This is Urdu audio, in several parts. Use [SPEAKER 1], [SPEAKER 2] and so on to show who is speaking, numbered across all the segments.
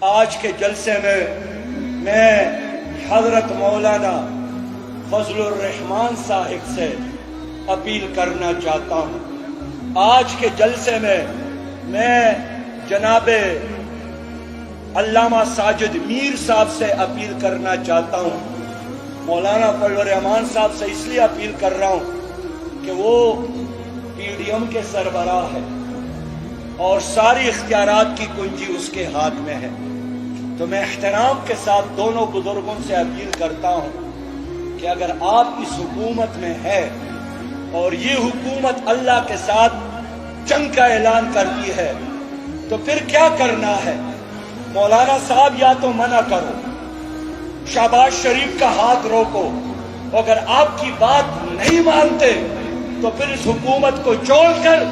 [SPEAKER 1] آج کے جلسے میں میں حضرت مولانا فضل الرحمان صاحب سے اپیل کرنا چاہتا ہوں۔ آج کے جلسے میں جناب علامہ ساجد میر صاحب سے اپیل کرنا چاہتا ہوں۔ مولانا فضل الرحمان صاحب سے اس لیے اپیل کر رہا ہوں کہ وہ پی ڈی ایم کے سربراہ ہے اور ساری اختیارات کی کنجی اس کے ہاتھ میں ہے، تو میں احترام کے ساتھ دونوں بزرگوں سے اپیل کرتا ہوں کہ اگر آپ اس حکومت میں ہے اور یہ حکومت اللہ کے ساتھ جنگ کا اعلان کرتی ہے تو پھر کیا کرنا ہے؟ مولانا صاحب یا تو منع کرو، شہباز شریف کا ہاتھ روکو، اگر آپ کی بات نہیں مانتے تو پھر اس حکومت کو چھوڑ کر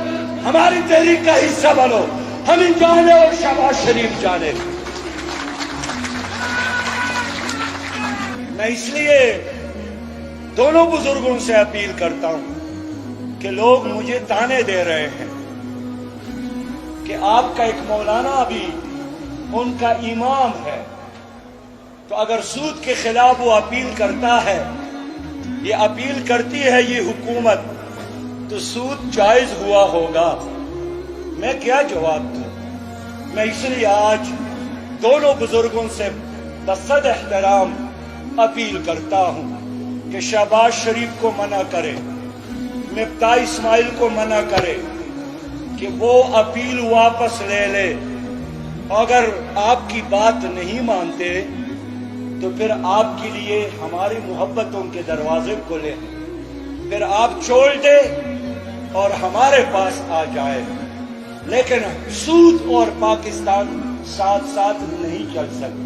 [SPEAKER 1] ہماری تحریک کا حصہ بنو، ہم جانے اور شہباز شریف جانے۔ میں اس لیے دونوں بزرگوں سے اپیل کرتا ہوں کہ لوگ مجھے تانے دے رہے ہیں کہ آپ کا ایک مولانا بھی ان کا امام ہے، تو اگر سود کے خلاف وہ اپیل کرتا ہے، یہ اپیل کرتی ہے یہ حکومت، تو سود جائز ہوا ہوگا۔ میں کیا جواب دوں؟ میں اس لیے آج دونوں بزرگوں سے بصد احترام اپیل کرتا ہوں کہ شہباز شریف کو منع کرے، مفتاح اسماعیل کو منع کرے کہ وہ اپیل واپس لے لے۔ اگر آپ کی بات نہیں مانتے تو پھر آپ کے لیے ہماری محبتوں کے دروازے کھلے ہیں، پھر آپ چھوڑ دے اور ہمارے پاس آ جائے، لیکن سود اور پاکستان ساتھ ساتھ نہیں چل سکتے۔